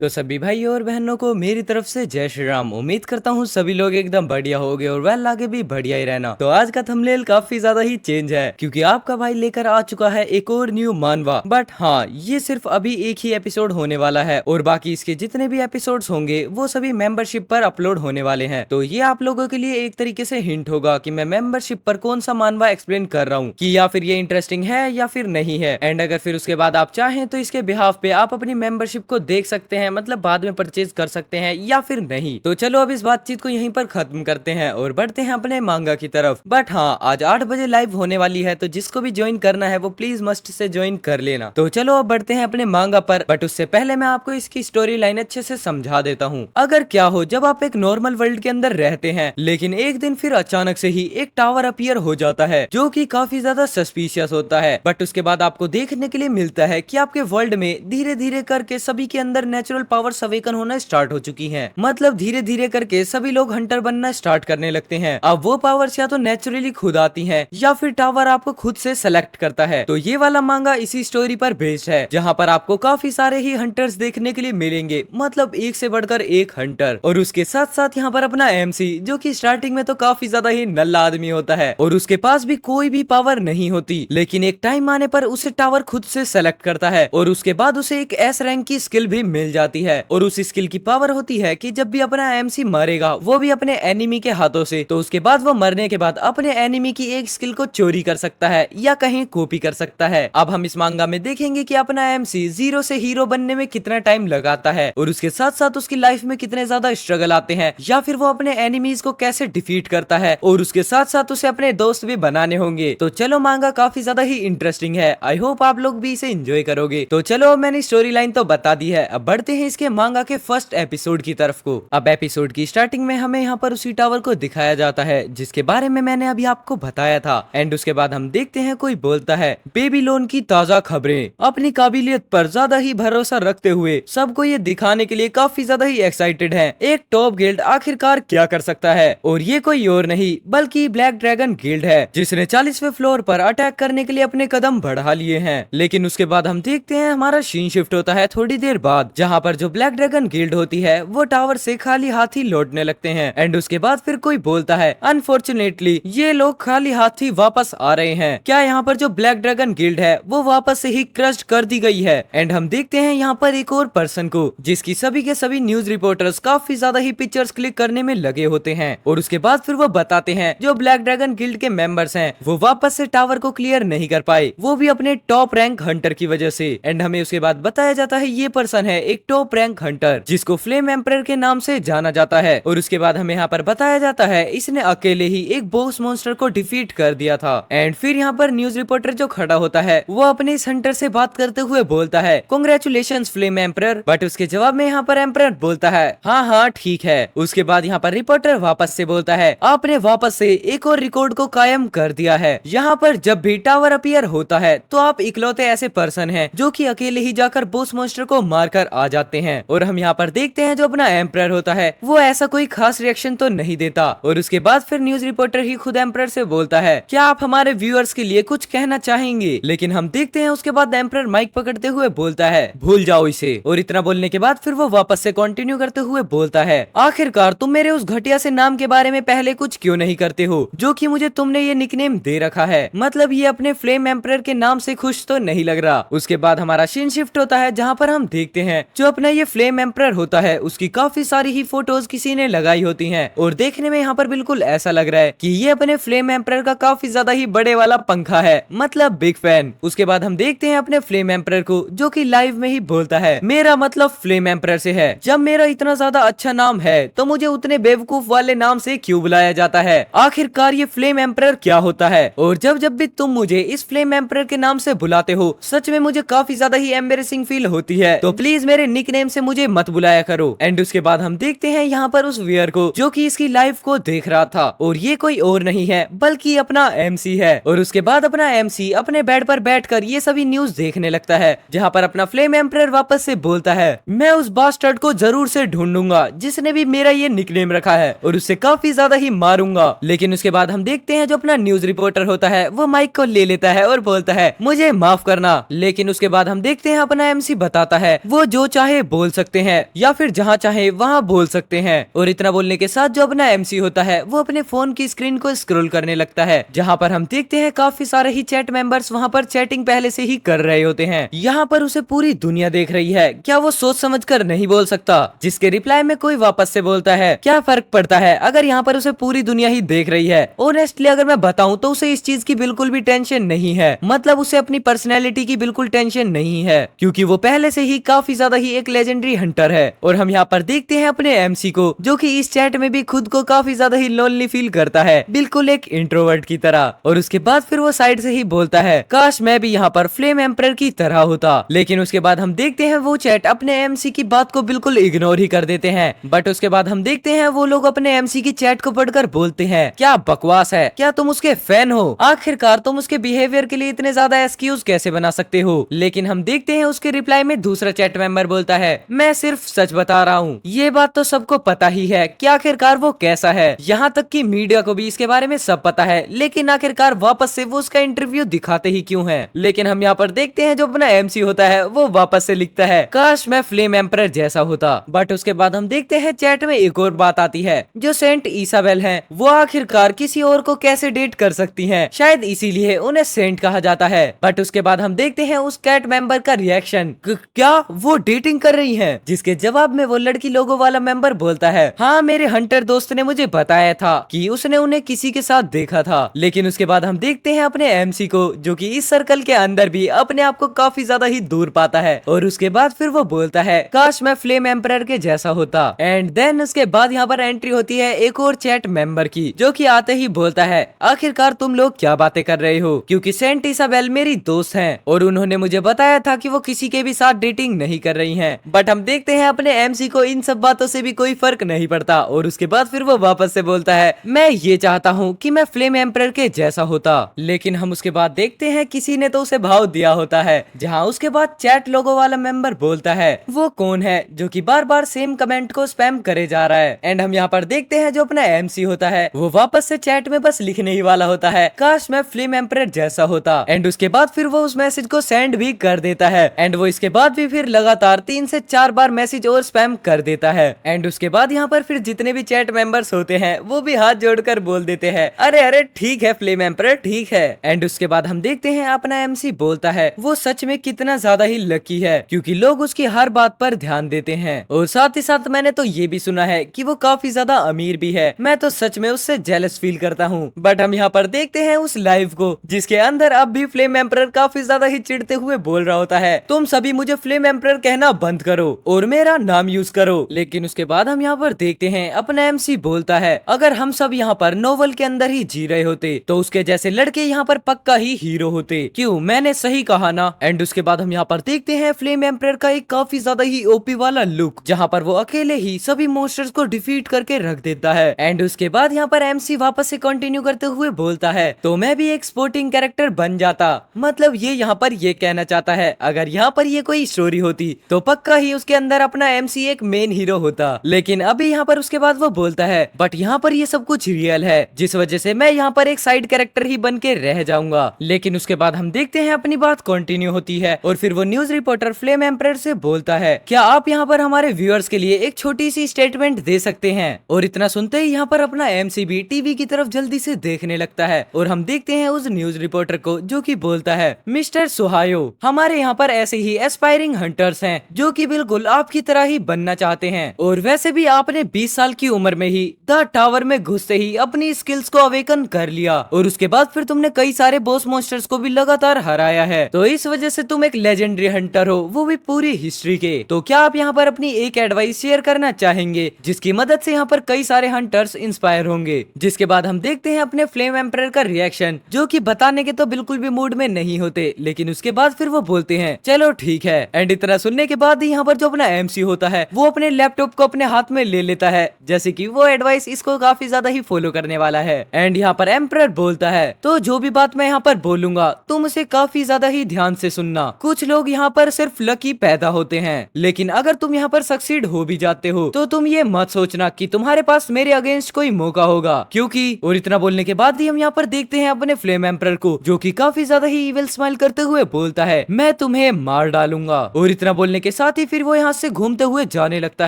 तो सभी भाई और बहनों को मेरी तरफ से जय श्री राम। उम्मीद करता हूँ सभी लोग एकदम बढ़िया हो गए और वेल आगे भी बढ़िया ही रहना। तो आज का थंबनेल काफी ज्यादा ही चेंज है क्योंकि आपका भाई लेकर आ चुका है एक और न्यू मानवा। बट हाँ, ये सिर्फ अभी एक ही एपिसोड होने वाला है और बाकी इसके जितने भी एपिसोड्स होंगे वो सभी मेंबरशिप पर अपलोड होने वाले हैं। तो ये आप लोगों के लिए एक तरीके से हिंट होगा कि मैं मेंबरशिप पर कौन सा मानवा एक्सप्लेन कर रहा हूँ कि या फिर ये इंटरेस्टिंग है या फिर नहीं है। एंड अगर फिर उसके बाद आप चाहें तो इसके बिहाफ पे आप अपनी मेंबरशिप को देख सकते हैं, मतलब बाद में परचेज कर सकते हैं या फिर नहीं। तो चलो अब इस बातचीत को यहीं पर खत्म करते हैं और बढ़ते हैं अपने मांगा की तरफ। बट हाँ, आज 8 बजे लाइव होने वाली है, तो जिसको भी ज्वाइन करना है वो प्लीज मस्ट से ज्वाइन कर लेना। तो चलो अब बढ़ते हैं अपने मांगा पर। बट उससे पहले मैं आपको इसकी स्टोरी लाइन अच्छे से समझा देता हूँ। अगर क्या हो जब आप एक नॉर्मल वर्ल्ड के अंदर रहते हैं, लेकिन एक दिन फिर अचानक से ही एक टावर अपीयर हो जाता है जो कि काफी ज्यादा सस्पिशियस होता है। बट उसके बाद आपको देखने के लिए मिलता है कि आपके वर्ल्ड में धीरे धीरे करके सभी के अंदर नेचुरल पावर्स अवेकन होना स्टार्ट हो चुकी हैं। मतलब धीरे धीरे करके सभी लोग हंटर बनना स्टार्ट करने लगते हैं। अब वो पावर्स या तो नेचुरली खुद आती हैं या फिर टावर आपको खुद से सेलेक्ट करता है। तो ये वाला मांगा इसी स्टोरी पर बेस्ड है, जहाँ पर आपको काफी सारे ही हंटर्स देखने के लिए मिलेंगे, मतलब एक से बढ़कर एक हंटर। और उसके साथ साथ यहाँ पर अपना एमसी, जो कि स्टार्टिंग में तो काफी ज्यादा ही नल्ला आदमी होता है और उसके पास भी कोई भी पावर नहीं होती, लेकिन एक टाइम आने पर उसे टावर खुद से सेलेक्ट करता है और उसके बाद उसे एक एस रैंक की स्किल भी मिल जाती है। और उस स्किल की पावर होती है कि जब भी अपना एमसी मरेगा वो भी अपने एनिमी के हाथों से, तो उसके बाद वो मरने के बाद अपने एनिमी की एक स्किल को चोरी कर सकता है या कहीं कॉपी कर सकता है। अब हम इस मांगा में देखेंगे कि अपना एमसी जीरो से हीरो बनने में कितना टाइम लगाता है और उसके साथ साथ उसकी लाइफ में कितने ज्यादा स्ट्रगल आते हैं, या फिर वो अपने एनिमीज को कैसे डिफीट करता है, और उसके साथ साथ उसे अपने दोस्त भी बनाने होंगे। तो चलो, मांगा काफी ज्यादा ही इंटरेस्टिंग है। आई होप आप लोग भी इसे एंजॉय करोगे। तो चलो, अब मैंने स्टोरी लाइन तो बता दी है, अब बढ़ते हैं इसके मांगा के फर्स्ट एपिसोड की तरफ को। अब एपिसोड की स्टार्टिंग में हमें यहाँ पर उसी टावर को दिखाया जाता है जिसके बारे में मैंने अभी आपको बताया था। एंड उसके बाद हम देखते हैं कोई बोलता है, बेबीलोन की ताजा खबरें। अपनी काबिलियत पर ज्यादा ही भरोसा रखते हुए सबको ये दिखाने के लिए काफी ज्यादा ही एक्साइटेड हैं। एक टॉप गिल्ड आखिरकार क्या कर सकता है, और ये कोई और नहीं बल्कि ब्लैक ड्रैगन गिल्ड है, जिसने 40वें फ्लोर पर अटैक करने के लिए अपने कदम बढ़ा लिए हैं। लेकिन उसके बाद हम देखते हैं हमारा सीन शिफ्ट होता है थोड़ी देर बाद, जहाँ पर जो ब्लैक ड्रैगन गिल्ड होती है वो टावर से खाली हाथ ही लौटने लगते हैं। एंड उसके बाद फिर कोई बोलता है, अनफॉर्चुनेटली ये लोग खाली हाथ ही वापस आ रहे हैं। क्या यहाँ पर जो ब्लैक ड्रैगन गिल्ड है वो वापस से ही क्रस्ट कर दी गई है? एंड हम देखते हैं यहाँ पर एक और पर्सन को, जिसकी सभी के सभी न्यूज रिपोर्टर्स काफी ज्यादा ही पिक्चर्स क्लिक करने में लगे होते हैं। और उसके बाद फिर वो बताते हैं जो ब्लैक ड्रैगन गिल्ड के मेंबर्स हैं वो वापस से टावर को क्लियर नहीं कर पाए, वो भी अपने टॉप रैंक हंटर की वजह से। एंड हमें उसके बाद बताया जाता है ये पर्सन है एक टॉप रैंक हंटर जिसको फ्लेम एम्परर के नाम से जाना जाता है। और उसके बाद हमें यहाँ पर बताया जाता है इसने अकेले ही एक बॉस मॉन्स्टर को डिफीट कर दिया था। एंड फिर यहाँ पर न्यूज रिपोर्टर जो खड़ा होता है वो अपने इस हंटर से बात करते हुए बोलता है, कांग्रेचुलेशंस फ्लेम एम्परर। बट उसके जवाब में यहाँ पर एम्परर बोलता है, हाँ हाँ ठीक है। उसके बाद यहाँ पर रिपोर्टर वापस से बोलता है, आपने वापस से एक और रिकॉर्ड को कायम कर दिया है। यहाँ पर जब भी टावर अपीयर होता है तो आप इकलौते ऐसे पर्सन हैं जो कि अकेले ही जाकर बॉस मॉन्स्टर को मारकर आ जाते हैं। और हम यहाँ पर देखते हैं जो अपना एम्परर होता है वो ऐसा कोई खास रिएक्शन तो नहीं देता। और उसके बाद फिर न्यूज रिपोर्टर ही खुद एम्परर से बोलता है, क्या आप हमारे व्यूअर्स के लिए कुछ कहना चाहेंगे? लेकिन हम देखते हैं उसके बाद एम्परर माइक पकड़ते हुए बोलता है, भूल जाओ इसे। और इतना बोलने के बाद फिर वो वापस से कंटिन्यू करते हुए बोलता है, आखिरकार तुम मेरे उस घटिया से नाम के बारे में पहले कुछ क्यों नहीं करते हो जो कि मुझे तुमने ये निकनेम दे रखा है? मतलब ये अपने फ्लेम एम्परर के नाम से खुश तो नहीं लग रहा। उसके बाद हमारा सीन शिफ्ट होता है जहाँ पर हम देखते हैं जो अपना ये फ्लेम एम्परर होता है उसकी काफी सारी ही फोटोज किसी ने लगाई होती हैं और देखने में यहाँ पर बिल्कुल ऐसा लग रहा है कि ये अपने फ्लेम एम्परर का काफी ज्यादा ही बड़े वाला पंखा है, मतलब बिग फैन। उसके बाद हम देखते हैं अपने फ्लेम एम्परर को जो कि लाइव में ही बोलता है, मेरा मतलब फ्लेम एम्परर से है। जब मेरा इतना ज्यादा अच्छा नाम है तो मुझे उतने बेवकूफ वाले नाम से क्यों बुलाया जाता है? आखिरकार ये फ्लेम एम्परर क्या होता है? और जब जब भी तुम मुझे इस फ्लेम एम्परर के नाम से बुलाते हो सच में मुझे काफी ज्यादा ही एम्बेरसिंग फील होती है, तो प्लीज मेरे निकनेम से मुझे मत बुलाया करो। एंड उसके बाद हम देखते हैं यहाँ पर उस वियर को जो कि इसकी लाइफ को देख रहा था, और ये कोई और नहीं है बल्कि अपना एमसी है। और उसके बाद अपना एमसी अपने बेड पर बैठकर ये सभी न्यूज देखने लगता है, जहाँ पर अपना फ्लेम एम्परर वापस से बोलता है, मैं उस बास्टर्ड को जरूर से ढूंढूंगा जिसने भी मेरा ये निकनेम रखा है और उससे काफी ज्यादा ही मारूंगा। लेकिन उसके बाद हम देखते हैं जो अपना न्यूज रिपोर्टर होता है वो माइक को ले लेता है और बोलता है, मुझे माफ करना। लेकिन उसके बाद हम देखते हैं अपना एमसी बताता है वो जो चाहे चाहे बोल सकते हैं या फिर जहाँ चाहे वहाँ बोल सकते हैं। और इतना बोलने के साथ जो अपना एमसी होता है वो अपने फोन की स्क्रीन को स्क्रॉल करने लगता है, जहाँ पर हम देखते हैं काफी सारे ही चैट मेंबर्स वहाँ पर चैटिंग पहले से ही कर रहे होते हैं। यहाँ पर उसे पूरी दुनिया देख रही है, क्या वो सोच समझ कर नहीं बोल सकता? जिसके रिप्लाई में कोई वापस से बोलता है, क्या फर्क पड़ता है अगर यहाँ पर उसे पूरी दुनिया ही देख रही है। ऑनेस्टली अगर मैं बताऊं तो उसे इस चीज की बिल्कुल भी टेंशन नहीं है, मतलब उसे अपनी पर्सनैलिटी की बिल्कुल टेंशन नहीं है, क्योंकि वो पहले से ही काफी ज्यादा ही एक लेजेंडरी हंटर है। और हम यहाँ पर देखते हैं अपने एमसी को, जो कि इस चैट में भी खुद को काफी ज्यादा ही लोनली फील करता है, बिल्कुल एक इंट्रोवर्ट की तरह। और उसके बाद फिर वो साइड से ही बोलता है, काश मैं भी यहाँ पर फ्लेम एम्परर की तरह होता। लेकिन उसके बाद हम देखते हैं वो चैट अपने एमसी की बात को बिल्कुल इग्नोर ही कर देते हैं। बट उसके बाद हम देखते हैं वो लोग अपने एमसी की चैट को पढ़कर बोलते हैं, क्या बकवास है, क्या तुम उसके फैन हो? आखिरकार तुम उसके बिहेवियर के लिए इतने ज्यादा एक्सक्यूज कैसे बना सकते हो? लेकिन हम देखते हैं उसके रिप्लाई में दूसरा चैट मेंबर बोलता है, मैं सिर्फ सच बता रहा हूँ, ये बात तो सबको पता ही है कि आखिरकार वो कैसा है, यहाँ तक कि मीडिया को भी इसके बारे में सब पता है, लेकिन आखिरकार वापस से वो उसका इंटरव्यू दिखाते ही क्यों है? लेकिन हम यहाँ पर देखते हैं जो अपना एमसी होता है वो वापस से लिखता है, काश मैं फ्लेम एम्परर जैसा होता। बट उसके बाद हम देखते हैं चैट में एक और बात आती है, जो सेंट इसाबेल है वो आखिरकार किसी और को कैसे डेट कर सकती हैं, शायद इसीलिए उन्हें सेंट कहा जाता है। बट उसके बाद हम देखते हैं उस कैट मेंबर का रिएक्शन, क्या वो डेटिंग कर रही हैं? जिसके जवाब में वो लड़की लोगों वाला मेंबर बोलता है, हाँ मेरे हंटर दोस्त ने मुझे बताया था कि उसने उन्हें किसी के साथ देखा था। लेकिन उसके बाद हम देखते हैं अपने एमसी को, जो कि इस सर्कल के अंदर भी अपने आप को काफी ज्यादा ही दूर पाता है। और उसके बाद फिर वो बोलता है, काश मैं फ्लेम एम्परर के जैसा होता। एंड देन उसके बाद यहाँ पर एंट्री होती है एक और चैट मेंबर की, जो कि आते ही बोलता है, आखिरकार तुम लोग क्या बातें कर रहे हो, क्योंकि सेंट इसाबेल मेरी दोस्त हैं और उन्होंने मुझे बताया था कि वो किसी के भी साथ डेटिंग नहीं कर रही हैं। बट हम देखते हैं अपने एमसी को इन सब बातों से भी कोई फर्क नहीं पड़ता। और उसके बाद फिर वो वापस से बोलता है, मैं ये चाहता हूँ कि मैं फ्लेम एम्परर के जैसा होता। लेकिन हम उसके बाद देखते हैं किसी ने तो उसे भाव दिया होता है, जहाँ उसके बाद चैट लोगो वाला मेंबर बोलता है, वो कौन है जो कि बार बार सेम कमेंट को स्पैम करे जा रहा है। एंड हम यहाँ पर देखते हैं जो अपना एमसी होता है वो वापस से चैट में बस लिखने ही वाला होता है, काश मैं फ्लेम एम्परर जैसा होता। एंड उसके बाद फिर वो उस मैसेज को सेंड भी कर देता है। एंड वो इसके बाद भी फिर लगातार 3 से 4 बार मैसेज और स्पैम कर देता है। एंड उसके बाद यहाँ पर फिर जितने भी चैट मेंबर्स होते हैं वो भी हाथ जोड़कर बोल देते हैं, अरे अरे ठीक है फ्लेम एम्परर ठीक है। एंड उसके बाद हम देखते हैं अपना एमसी बोलता है, वो सच में कितना ज्यादा ही लकी है, क्योंकि लोग उसकी हर बात पर ध्यान देते हैं। और साथ ही साथ मैंने तो ये भी सुना है कि वो काफी ज्यादा अमीर भी है, मैं तो सच में उससे जेलस फील करता हूँ। बट हम यहाँ पर देखते हैं उस लाइव को, जिसके अंदर अब भी फ्लेम एम्परर काफी ज्यादा ही चिढ़ते हुए बोल रहा होता है, तुम सभी मुझे फ्लेम एम्परर कहना बंद करो और मेरा नाम यूज करो। लेकिन उसके बाद हम यहाँ पर देखते हैं अपना एमसी बोलता है, अगर हम सब यहाँ पर नोवेल के अंदर ही जी रहे होते तो उसके जैसे लड़के यहाँ पर पक्का ही हीरो होते, क्यों मैंने सही कहा ना। एंड उसके बाद हम यहाँ पर देखते हैं फ्लेम एम्परर का एक काफी ज्यादा ही ओपी वाला लुक, जहाँ पर वो अकेले ही सभी मॉन्स्टर्स को डिफीट करके रख देता है। एंड उसके बाद यहाँ पर एमसी वापस से कंटिन्यू करते हुए बोलता है, तो मैं भी एक स्पोर्टिंग कैरेक्टर बन जाता। मतलब ये यहाँ पर ये कहना चाहता है, अगर यहाँ पर ये कोई स्टोरी होती तो पक्का ही उसके अंदर अपना एमसी एक मेन हीरो होता। लेकिन अभी यहाँ पर उसके बाद वो बोलता है, बट यहाँ पर ये सब कुछ रियल है, जिस वजह से मैं यहाँ पर एक साइड कैरेक्टर ही बन के रह जाऊंगा। लेकिन उसके बाद हम देखते हैं अपनी बात कंटिन्यू होती है और फिर वो न्यूज रिपोर्टर फ्लेम एम्परर से बोलता है, क्या आप यहाँ पर हमारे व्यूअर्स के लिए एक छोटी सी स्टेटमेंट दे सकते हैं? और इतना सुनते ही यहाँ पर अपना एमसी भी टीवी की तरफ जल्दी से देखने लगता है और हम देखते हैं उस न्यूज रिपोर्टर को, जो कि बोलता है, मिस्टर सोहायो, हमारे यहाँ पर ऐसे ही एस्पायरिंग हंटर्स हैं जो कि बिल्कुल आपकी तरह ही बनना चाहते हैं, और वैसे भी आपने 20 साल की उम्र में ही द टावर में घुसते ही अपनी स्किल्स को अवेकन कर लिया और उसके बाद फिर तुमने कई सारे बॉस मॉन्स्टर्स को भी लगातार हराया है, तो इस वजह से तुम एक लेजेंडरी हंटर हो, वो भी पूरी हिस्ट्री के। तो क्या आप यहाँ पर अपनी एक एडवाइस शेयर करना चाहेंगे, जिसकी मदद से यहाँ पर कई सारे हंटर्स इंस्पायर होंगे? जिसके बाद हम देखते हैं अपने फ्लेम एम्परर का रिएक्शन, जो कि बताने के तो बिल्कुल भी मूड में नहीं होते, लेकिन उसके बाद फिर वो बोलते हैं, चलो ठीक है। एंड इतना सुनने के बाद ही यहाँ पर जो अपना एमसी होता है वो अपने लैपटॉप को अपने हाथ में ले लेता है, जैसे कि वो एडवाइस इसको काफी ज्यादा ही फॉलो करने वाला है। एंड यहाँ पर एम्परर बोलता है, तो जो भी बात मैं यहाँ पर बोलूंगा तुम उसे काफी ज्यादा ही ध्यान से सुनना। कुछ लोग यहाँ पर सिर्फ लकी पैदा होते हैं, लेकिन अगर तुम यहाँ पर सक्सीड हो भी जाते हो तो तुम ये मत सोचना कि तुम्हारे पास मेरे अगेंस्ट कोई मौका होगा, क्योंकि। और इतना बोलने के बाद ही हम यहाँ पर देखते हैं अपने फ्लेम एम्परर को, जो कि काफी ज्यादा ही इविल स्माइल करते हुए बोलता है, मैं तुम्हें मार डालूंगा। और इतना बोलने के साथ ही फिर वो यहाँ से घूमते हुए जाने लगता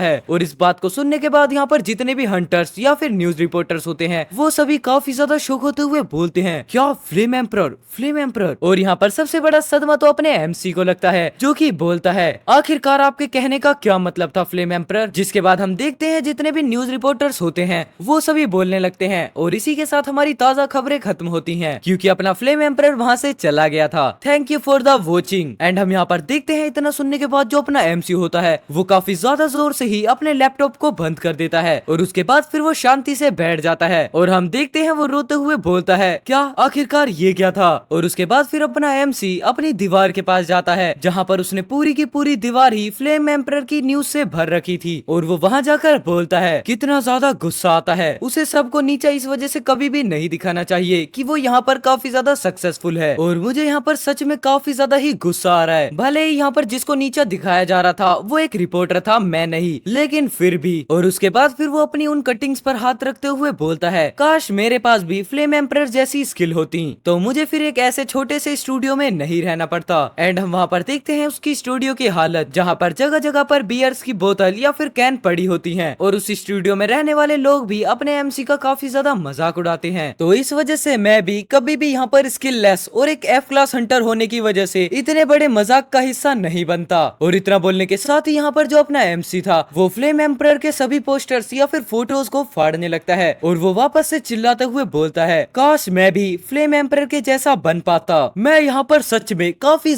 है। और इस बात को सुनने के बाद यहाँ पर जितने भी हंटर्स या फिर न्यूज रिपोर्टर्स होते हैं वो सभी काफी ज्यादा शॉक होते हुए बोलते हैं, क्या फ्लेम एम्परर, फ्लेम एम्परर। और यहाँ पर सबसे बड़ा सदमा तो अपने एमसी को लगता है, जो कि बोलता है, आखिरकार आपके कहने का क्या मतलब था फ्लेम एम्परर। जिसके बाद हम देखते हैं जितने भी न्यूज रिपोर्टर्स होते हैं वो सभी बोलने लगते हैं और इसी के साथ हमारी ताजा खबरें खत्म होती हैं, क्योंकि अपना फ्लेम एम्परर वहाँ से चला गया था। Thank you for the watching. And हम यहाँ पर देखते हैं इतना सुनने के बाद जो अपना एमसी होता है वो काफी ज्यादा जोर से ही अपने लैपटॉप को बंद कर देता है और उसके बाद फिर वो शांति से बैठ जाता है और हम देखते हैं वो रोते हुए बोलता है, क्या आखिरकार ये क्या था। और उसके बाद फिर अपना एमसी अपनी दीवार के पास जाता है जहाँ पर उसने पूरी की पूरी दीवार ही फ्लेम एम्परर की न्यूज से भर रखी थी और वो वहाँ जाकर बोलता है, कितना ज्यादा गुस्सा आता है उसे, सबको नीचा इस वजह से कभी भी नहीं दिखाना चाहिए कि वो यहाँ पर काफी ज्यादा सक्सेसफुल है। और मुझे यहाँ पर सच में काफी ज्यादा ही गुस्सा आ रहा है, भले ही यहाँ पर जिसको नीचा दिखाया जा रहा था वो एक रिपोर्टर था, मैं नहीं, लेकिन फिर भी। और उसके बाद फिर वो अपनी उन कटिंग्स पर हाथ रखते हुए बोलता है, काश मेरे पास भी फ्लेम एम्परर जैसी स्किल होती तो मुझे फिर एक ऐसे छोटे से स्टूडियो में नहीं रहना पड़ता। एंड हम वहाँ पर देखते हैं उसकी स्टूडियो की हालत, जहाँ पर जगह जगह पर बियर्स की बोतल या फिर कैन पड़ी होती है और उस स्टूडियो में रहने वाले लोग भी अपने एमसी का काफी ज्यादा मजाक उड़ाते हैं। तो इस वजह से मैं भी कभी भी यहाँ पर स्किल लेस और एक एफ क्लास हंटर होने की वजह से इतने बड़े मजाक का हिस्सा नहीं बनता। और इतना बोलने के साथ ही यहाँ पर जो अपना एमसी था वो फ्लेम एम्परर के सभी पोस्टर्स या फिर फोटोज को फाड़ने लगता है और वो वापस से चिल्लाते हुए बोलता है, काश मैं भी फ्लेम एम्परर के जैसा बन पाता। मैं यहाँ पर सच में काफी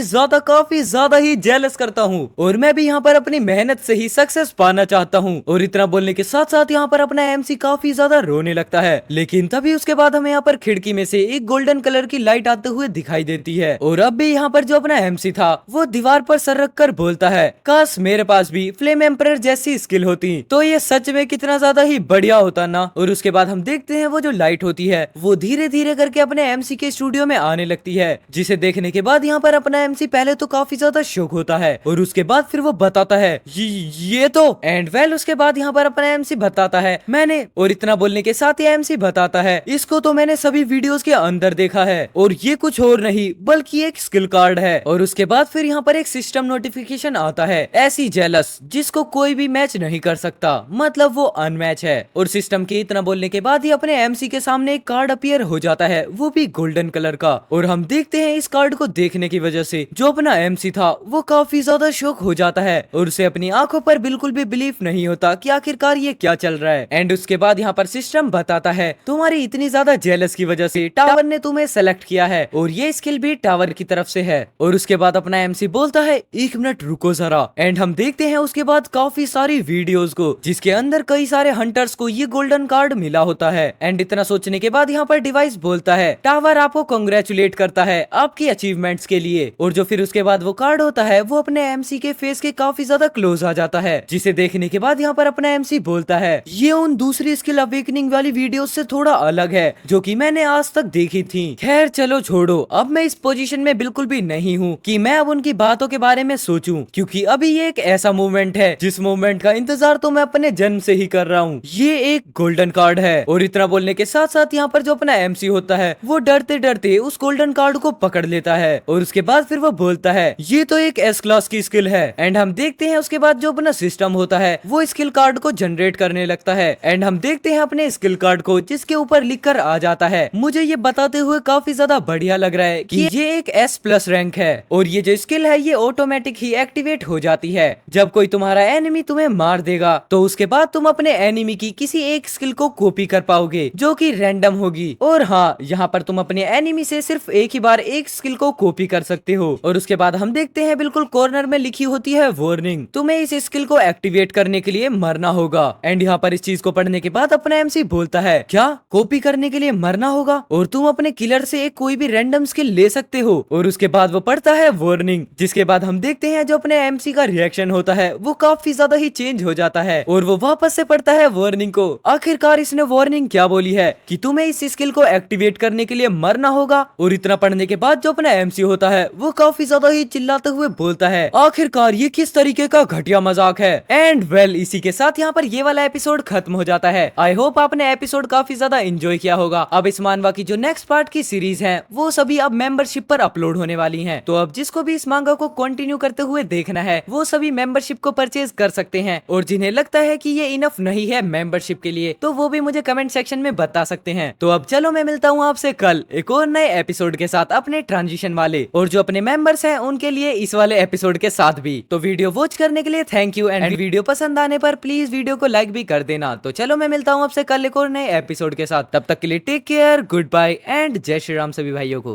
ज्यादा ही जेलस करता हूँ और मैं भी यहाँ पर अपनी मेहनत से ही सक्सेस पाना चाहता हूँ। और इतना बोलने के साथ साथ यहाँ पर अपना एमसी काफी ज्यादा रोने लगता है। लेकिन तभी उसके बाद हमें यहाँ पर खिड़की में से एक गोल्डन कलर की लाइट आते हुए दिखाई देती है और अब भी यहाँ पर जो अपना एमसी था वो दीवार पर सर रख कर बोलता है, काश मेरे पास भी फ्लेम एम्परर जैसी स्किल होती तो ये सच में कितना ज्यादा ही बढ़िया होता ना। और उसके बाद हम देखते हैं वो जो लाइट होती है वो धीरे धीरे करके अपने एमसी के स्टूडियो में आने लगती है, जिसे देखने के बाद यहाँ पर अपना एमसी पहले तो काफी ज्यादा शॉक होता है और उसके बाद फिर वो बताता है, ये तो एंड वेल उसके बाद यहाँ पर अपना एमसी बताता है, मैंने, और इतना बोलने के साथ ही एमसी बताता है, इसको तो मैंने सभी वीडियोस के अंदर देखा है और ये कुछ और नहीं बल्कि एक स्किल कार्ड है। और उसके बाद फिर यहाँ पर एक सिस्टम नोटिफिकेशन आता है, ऐसी जेलस जिसको कोई भी मैच नहीं कर सकता, मतलब वो अनमैच है। और सिस्टम के इतना बोलने के बाद ही अपने एमसी के सामने एक कार्ड अपीयर हो जाता है, वो भी गोल्डन कलर का। और हम देखते हैं इस कार्ड को देखने की वजह से जो अपना एमसी था वो काफी ज्यादा शॉक हो जाता है और उसे अपनी आंखों पर बिल्कुल भी बिलीव नहीं होता कि आखिरकार ये क्या चल रहा है। एंड उसके बाद यहाँ पर सिस्टम बताता है, तुम्हारी इतनी ज्यादा जेलस की वजह से टावर ने तुम्हें सेलेक्ट किया है और ये स्किल भी टावर की तरफ से है। और उसके बाद अपना एमसी बोलता है, एक मिनट रुको जरा। एंड हम देखते हैं उसके बाद काफी सारी वीडियोस को जिसके अंदर कई सारे हंटर्स को ये गोल्डन कार्ड मिला होता है। एंड इतना सोचने के बाद यहाँ पर डिवाइस बोलता है, टावर आपको कांग्रेचुलेट करता है आपकी अचीवमेंट्स के लिए। और जो फिर उसके बाद वो कार्ड होता है वो अपने एमसी के फेस के काफी ज्यादा क्लोज आ जाता है, जिसे देखने के बाद यहाँ पर अपना एमसी बोलता है, ये उन दूसरी स्किल अवेकनिंग वाली वीडियो से थोड़ा अलग है जो कि मैंने आज तक देखी थी। खैर चलो छोड़ो, अब मैं इस पोजीशन में बिल्कुल भी नहीं हूँ कि मैं अब उनकी बातों के बारे में सोचूं, क्योंकि अभी ये एक ऐसा मूवमेंट है जिस मूवमेंट का इंतजार तो मैं अपने जन्म से ही कर रहा हूँ। ये एक गोल्डन कार्ड है। और इतना बोलने के साथ साथ यहाँ पर जो अपना एमसी होता है वो डरते डरते उस गोल्डन कार्ड को पकड़ लेता है और उसके बाद फिर वो बोलता है, ये तो एक एस क्लास की स्किल है। एंड हम देखते हैं उसके बाद जो अपना सिस्टम होता है वो स्किल कार्ड को जनरेट करने लगता है। एंड हम देखते हैं अपने स्किल कार्ड को जिसके ऊपर लिख कर आ जाता है, मुझे ये बताते हुए काफी ज्यादा बढ़िया लग रहा है कि ये एक एस प्लस रैंक है और ये जो स्किल है ये ऑटोमेटिक ही एक्टिवेट हो जाती है जब कोई तुम्हारा एनिमी तुम्हें मार देगा, तो उसके बाद तुम अपने एनिमी की किसी एक स्किल को कॉपी कर पाओगे जो कि रैंडम होगी। और हाँ, यहाँ पर तुम अपने एनिमी से सिर्फ एक ही बार एक स्किल को कॉपी कर सकते हो। और उसके बाद हम देखते हैं बिल्कुल कॉर्नर में लिखी होती है वार्निंग, तुम्हें इस स्किल को एक्टिवेट करने के लिए मरना होगा। एंड यहाँ पर इस चीज को पढ़ने के बाद अपना एमसी बोलता है, क्या कॉपी करने के लिए मरना होगा और तुम अपने किलर से एक कोई भी रैंडम स्किल ले सकते हो। और उसके बाद वो पढ़ता है वार्निंग, जिसके बाद हम देखते हैं जो अपने एमसी का रिएक्शन होता है वो काफी ज्यादा ही चेंज हो जाता है और वो वापस से पढ़ता है वार्निंग को। आखिरकार इसने वार्निंग क्या बोली है कि तुम्हें इस स्किल को एक्टिवेट करने के लिए मरना होगा। और इतना पढ़ने के बाद जो अपना एमसी होता है वो काफी ज्यादा ही चिल्लाते हुए बोलता है, आखिरकार ये किस तरीके का घटिया मजाक है। एंड वेल इसी के साथ यहाँ पर ये वाला एपिसोड खत्म हो जाता है। आई होप आपने एपिसोड काफी ज्यादा एंजॉय किया होगा। अब इस मानवा की जो नेक्स्ट पार्ट की सीरीज है वो सभी अब मेंबरशिप पर अपलोड होने वाली है, तो अब जिसको भी इस मांगा को कंटिन्यू करते हुए देखना है वो सभी मेंबरशिप को परचेज कर सकते हैं, और जिन्हें लगता है कि ये इनफ नहीं है मेंबरशिप के लिए तो वो भी मुझे कमेंट सेक्शन में बता सकते हैं। तो अब चलो मैं मिलता हूँ आपसे कल एक और नए एपिसोड के साथ अपने ट्रांजिशन वाले, और जो अपने मेंबर्स हैं उनके लिए इस वाले एपिसोड के साथ भी। तो वीडियो वॉच करने के लिए थैंक यू, एंड वीडियो पसंद आने पर प्लीज वीडियो को लाइक भी कर देना। तो चलो मैं मिलता हूँ आपसे कल एक और नए एपिसोड के साथ, तब तक के लिए take care, goodbye and जय श्री राम सभी भाइयों को।